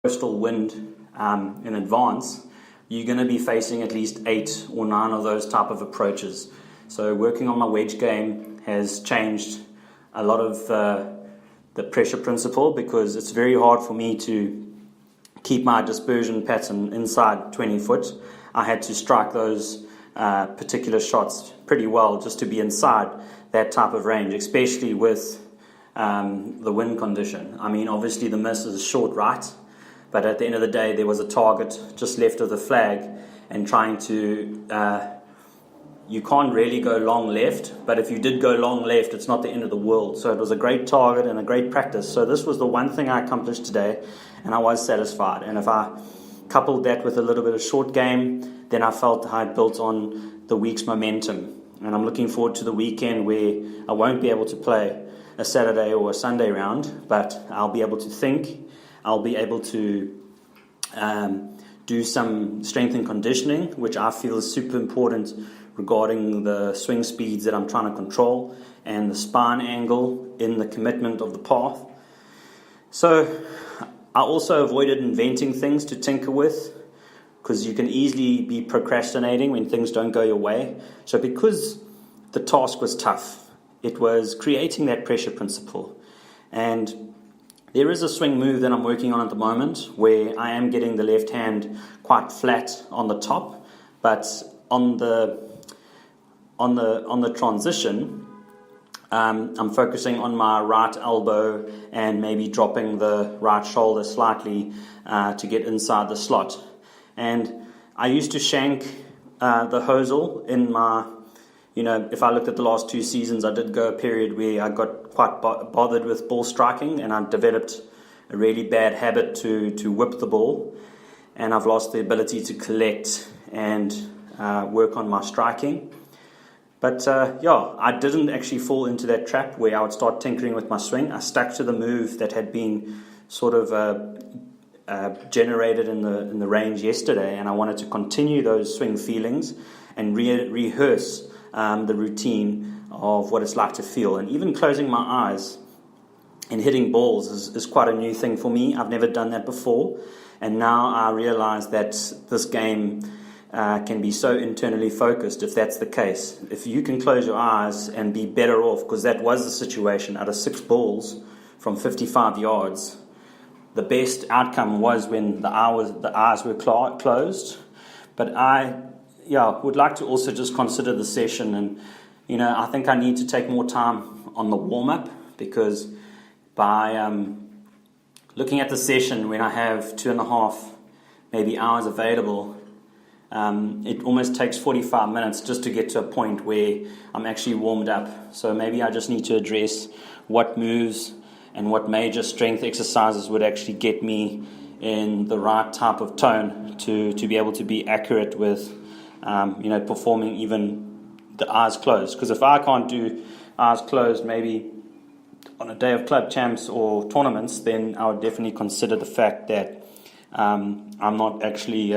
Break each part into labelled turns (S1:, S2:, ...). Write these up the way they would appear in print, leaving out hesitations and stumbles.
S1: coastal wind in advance, you're going to be facing at least 8 or 9 of those type of approaches. So working on my wedge game has changed a lot of the pressure principle, because it's very hard for me to keep my dispersion pattern inside 20 foot. I had to strike those particular shots pretty well just to be inside that type of range, especially with the wind condition. I mean, obviously the miss is short right, but at the end of the day, there was a target just left of the flag, and trying to, you can't really go long left, but if you did go long left, it's not the end of the world. So it was a great target and a great practice. So this was the one thing I accomplished today, and I was satisfied. And if I coupled that with a little bit of short game, then I felt I had built on the week's momentum. And I'm looking forward to the weekend where I won't be able to play a Saturday or a Sunday round, but I'll be able to think, I'll be able to do some strength and conditioning, which I feel is super important regarding the swing speeds that I'm trying to control and the spine angle in the commitment of the path. So I also avoided inventing things to tinker with, because you can easily be procrastinating when things don't go your way. So because the task was tough, it was creating that pressure principle. And there is a swing move that I'm working on at the moment where I am getting the left hand quite flat on the top, but on the transition, I'm focusing on my right elbow and maybe dropping the right shoulder slightly to get inside the slot. And I used to shank the hosel in my, if I looked at the last 2 seasons, I did go a period where I got quite bothered with ball striking, and I developed a really bad habit to whip the ball, and I've lost the ability to collect and work on my striking. But I didn't actually fall into that trap where I would start tinkering with my swing. I stuck to the move that had been sort of generated in the range yesterday, and I wanted to continue those swing feelings and rehearse the routine of what it's like to feel. And even closing my eyes and hitting balls is quite a new thing for me. I've never done that before, and now I realize that this game can be so internally focused if that's the case. If you can close your eyes and be better off, because that was the situation out of 6 balls from 55 yards, the best outcome was when the eyes were closed. But I would like to also just consider the session, and I think I need to take more time on the warm-up, because by looking at the session when I have 2.5 maybe hours available, it almost takes 45 minutes just to get to a point where I'm actually warmed up. So maybe I just need to address what moves and what major strength exercises would actually get me in the right type of tone to be able to be accurate with performing even the eyes closed. Because if I can't do eyes closed maybe on a day of club champs or tournaments, then I would definitely consider the fact that I'm not actually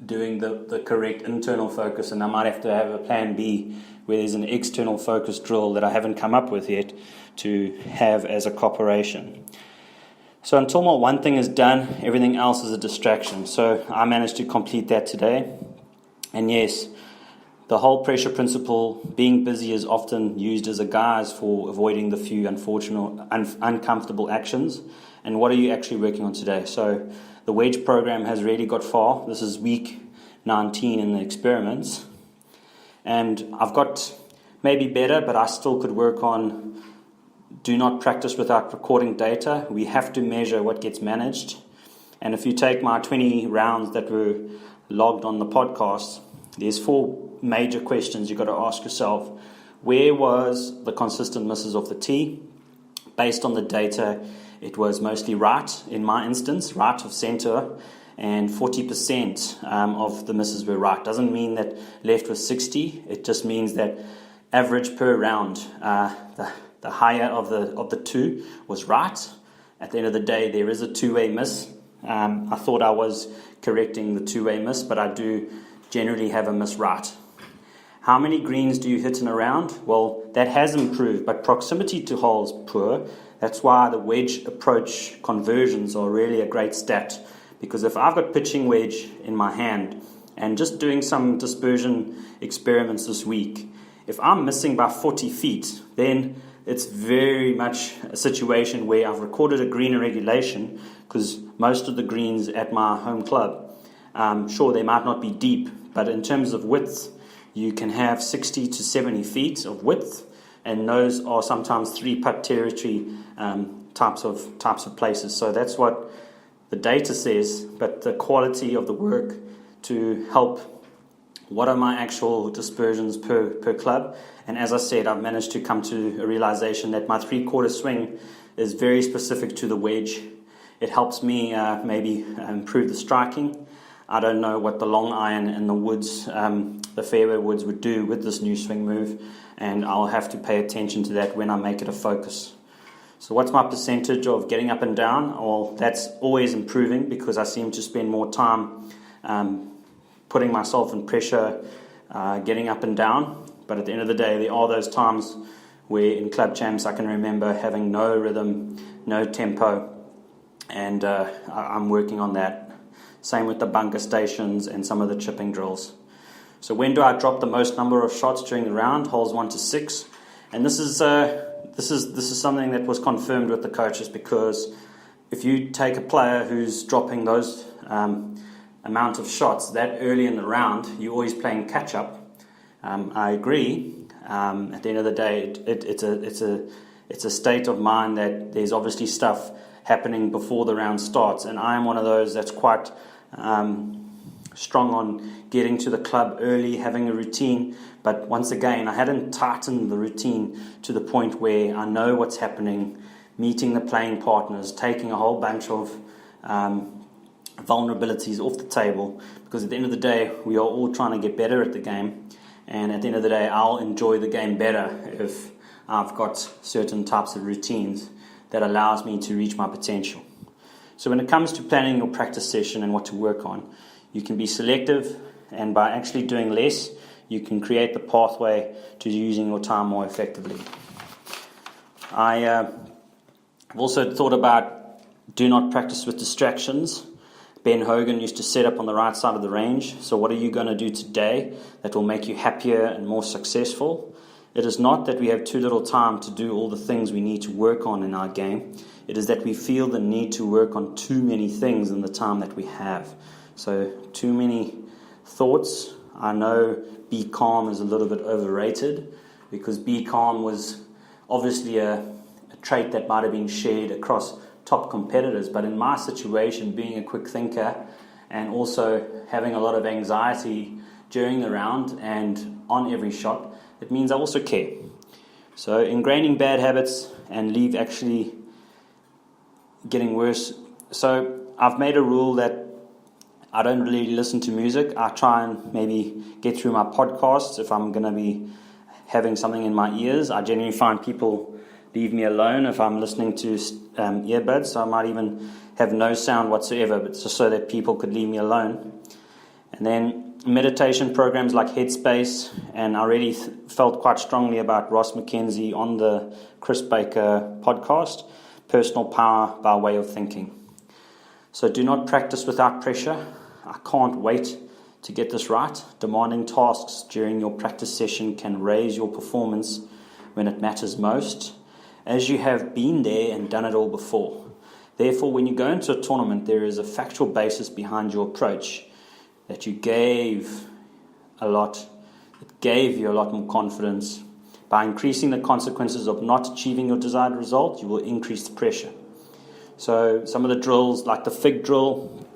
S1: doing the correct internal focus, and I might have to have a plan B where there's an external focus drill that I haven't come up with yet to have as a cooperation. So until my one thing is done, everything else is a distraction. So I managed to complete that today. And yes, the whole pressure principle, being busy, is often used as a guise for avoiding the few unfortunate, uncomfortable actions. And what are you actually working on today? So the wedge program has really got far. This is week 19 in the experiments. And I've got maybe better, but I still could work on do not practice without recording data. We have to measure what gets managed. And if you take my 20 rounds that were logged on the podcast, there's 4 major questions you've got to ask yourself. Where was the consistent misses off the tee? Based on the data, it was mostly right, in my instance, right of center, and 40% of the misses were right. Doesn't mean that left was 60. It just means that average per round, the higher of the 2 was right. At the end of the day, there is a 2-way miss. I thought I was correcting the 2-way miss, but I do generally have a miss right. How many greens do you hit in a round? Well, that has improved, but proximity to holes poor. That's why the wedge approach conversions are really a great stat, because if I've got pitching wedge in my hand and just doing some dispersion experiments this week, if I'm missing by 40 feet, then it's very much a situation where I've recorded a green irregulation, because most of the greens at my home club, sure, they might not be deep, but in terms of width, you can have 60 to 70 feet of width, and those are sometimes 3-putt territory types of places. So that's what the data says, but the quality of the work to help, what are my actual dispersions per club? And as I said, I've managed to come to a realization that my 3/4 swing is very specific to the wedge. It helps me maybe improve the striking. I don't know what the long iron and the woods, the fairway woods would do with this new swing move, and I'll have to pay attention to that when I make it a focus. So what's my percentage of getting up and down? Well, that's always improving, because I seem to spend more time putting myself in pressure, getting up and down. But at the end of the day, there are those times where in club champs I can remember having no rhythm, no tempo, and I'm working on that. Same with the bunker stations and some of the chipping drills. So when do I drop the most number of shots during the round? Holes 1 to 6. And this is something that was confirmed with the coaches, because if you take a player who's dropping those amount of shots that early in the round, you're always playing catch up. I agree. At the end of the day, it's a state of mind that there's obviously stuff happening before the round starts, and I am one of those that's quite strong on getting to the club early, having a routine. But once again, I hadn't tightened the routine to the point where I know what's happening, meeting the playing partners, taking a whole bunch of vulnerabilities off the table, because at the end of the day, we are all trying to get better at the game. And at the end of the day, I'll enjoy the game better if I've got certain types of routines that allows me to reach my potential. So when it comes to planning your practice session and what to work on, you can be selective, and by actually doing less, you can create the pathway to using your time more effectively. I've also thought about do not practice with distractions. Ben Hogan used to set up on the right side of the range. So what are you going to do today that will make you happier and more successful? It is not that we have too little time to do all the things we need to work on in our game. It is that we feel the need to work on too many things in the time that we have. So too many thoughts. I know be calm is a little bit overrated, because be calm was obviously a trait that might have been shared across top competitors. But in my situation, being a quick thinker and also having a lot of anxiety during the round and on every shot, it means I also care. So ingraining bad habits and leave actually getting worse. So I've made a rule that I don't really listen to music. I try and maybe get through my podcasts if I'm going to be having something in my ears. I generally find people leave me alone if I'm listening to earbuds. So I might even have no sound whatsoever, but just so that people could leave me alone. And then meditation programs like Headspace, and I really felt quite strongly about Ross McKenzie on the Chris Baker podcast, Personal Power by Way of Thinking. So do not practice without pressure. I can't wait to get this right. Demanding tasks during your practice session can raise your performance when it matters most, as you have been there and done it all before. Therefore, when you go into a tournament, there is a factual basis behind your approach that you gave a lot. It gave you a lot more confidence. By increasing the consequences of not achieving your desired result, you will increase the pressure. So some of the drills, like the FIG drill,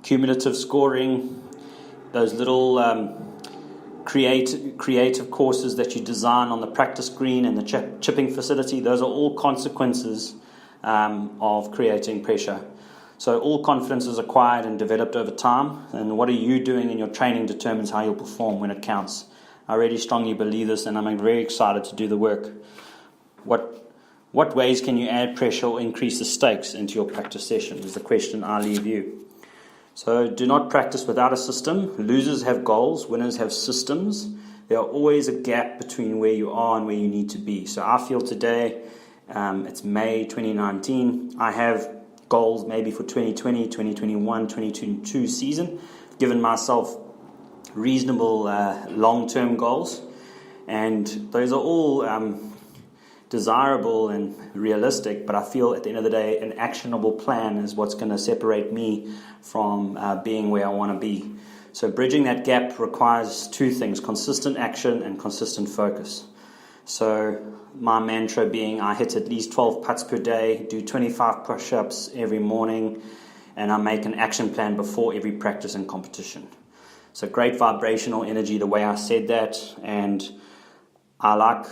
S1: cumulative scoring, those little creative courses that you design on the practice green and the chipping facility, those are all consequences of creating pressure. So all confidence is acquired and developed over time, and what are you doing in your training determines how you'll perform when it counts. I really strongly believe this, and I'm very excited to do the work. What ways can you add pressure or increase the stakes into your practice session is the question I leave you. So do not practice without a system. Losers have goals, winners have systems. There are always a gap between where you are and where you need to be. So I feel today It's May 2019. I have goals maybe for 2020, 2021, 2022 season. Given myself reasonable long-term goals, and those are all desirable and realistic, but I feel at the end of the day an actionable plan is what's going to separate me from being where I want to be. So bridging that gap requires two things: consistent action and consistent focus. So my mantra being, I hit at least 12 putts per day, do 25 push-ups every morning, and I make an action plan before every practice and competition. So great vibrational energy, the way I said that, and I like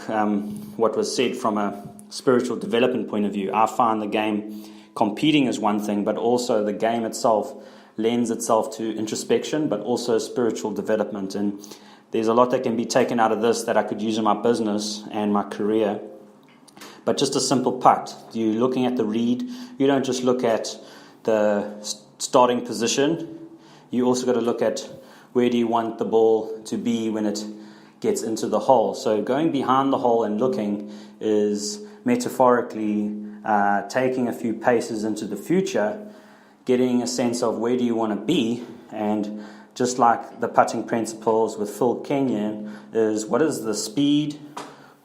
S1: what was said from a spiritual development point of view. I find the game competing is one thing, but also the game itself lends itself to introspection, but also spiritual development. And there's a lot that can be taken out of this that I could use in my business and my career. But just a simple putt. You're looking at the read. You don't just look at the starting position. You also got to look at where do you want the ball to be when it gets into the hole. So going behind the hole and looking is metaphorically taking a few paces into the future, getting a sense of where do you want to be. And just like the putting principles with Phil Kenyon is, what is the speed,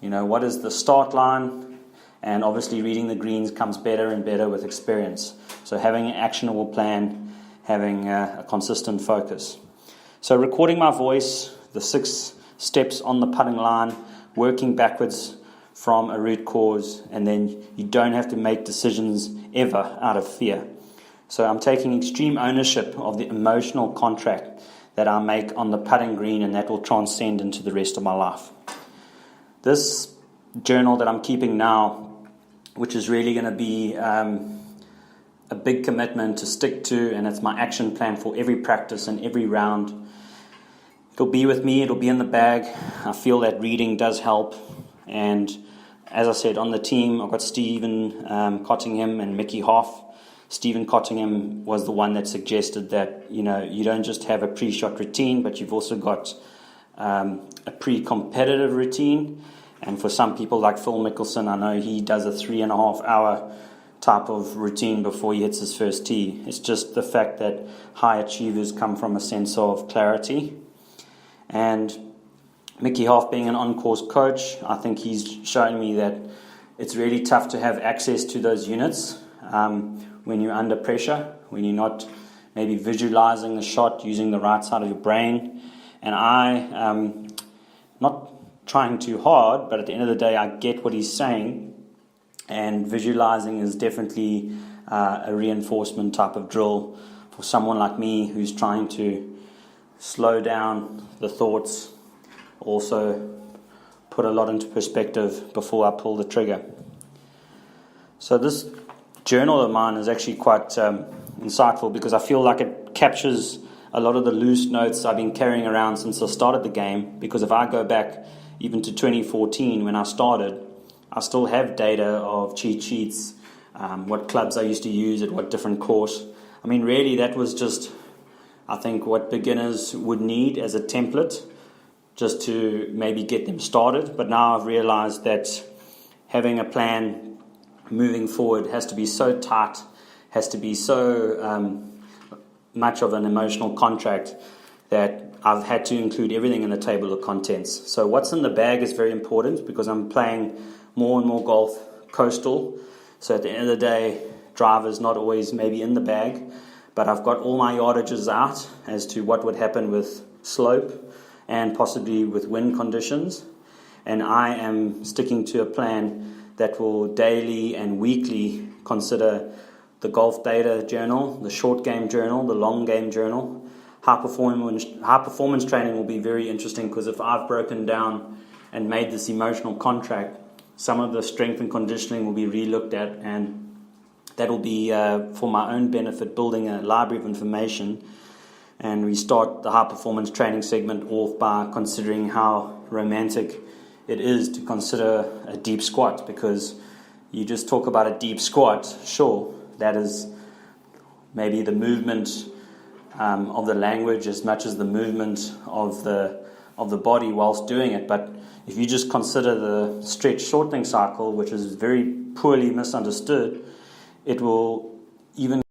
S1: what is the start line, and obviously reading the greens comes better and better with experience. So having an actionable plan, having a consistent focus. So recording my voice, the 6 steps on the putting line, working backwards from a root cause, and then you don't have to make decisions ever out of fear. So I'm taking extreme ownership of the emotional contract that I make on the putting green, and that will transcend into the rest of my life. This journal that I'm keeping now, which is really going to be a big commitment to stick to, and it's my action plan for every practice and every round. It'll be with me, it'll be in the bag. I feel that reading does help. And as I said, on the team, I've got Stephen Cottingham and Mickey Hoff. Stephen Cottingham was the one that suggested that, you don't just have a pre-shot routine, but you've also got a pre-competitive routine. And for some people like Phil Mickelson, I know he does a 3.5 hour type of routine before he hits his first tee. It's just the fact that high achievers come from a sense of clarity. And Mickey Hoff being an on-course coach, I think he's shown me that it's really tough to have access to those units when you're under pressure, when you're not maybe visualizing the shot, using the right side of your brain. And I, not trying too hard, but at the end of the day, I get what he's saying. And visualizing is definitely a reinforcement type of drill for someone like me who's trying to slow down the thoughts, also put a lot into perspective before I pull the trigger. So this journal of mine is actually quite insightful, because I feel like it captures a lot of the loose notes I've been carrying around since I started the game. Because if I go back even to 2014 when I started, I still have data of cheat sheets, what clubs I used to use at what different course. I mean, really, that was just, I think, what beginners would need as a template just to maybe get them started. But now I've realized that having a plan moving forward has to be so tight, has to be so much of an emotional contract that I've had to include everything in the table of contents. So what's in the bag is very important, because I'm playing more and more golf coastal. So at the end of the day, driver's not always maybe in the bag, but I've got all my yardages out as to what would happen with slope and possibly with wind conditions. And I am sticking to a plan that will daily and weekly consider the golf data journal, the short game journal, the long game journal. High performance training will be very interesting, because if I've broken down and made this emotional contract, some of the strength and conditioning will be re-looked at, and that will be for my own benefit, building a library of information. And we start the high performance training segment off by considering how romantic it is to consider a deep squat, because you just talk about a deep squat, sure, that is maybe the movement of the language as much as the movement of the body whilst doing it. But if you just consider the stretch shortening cycle, which is very poorly misunderstood, it will even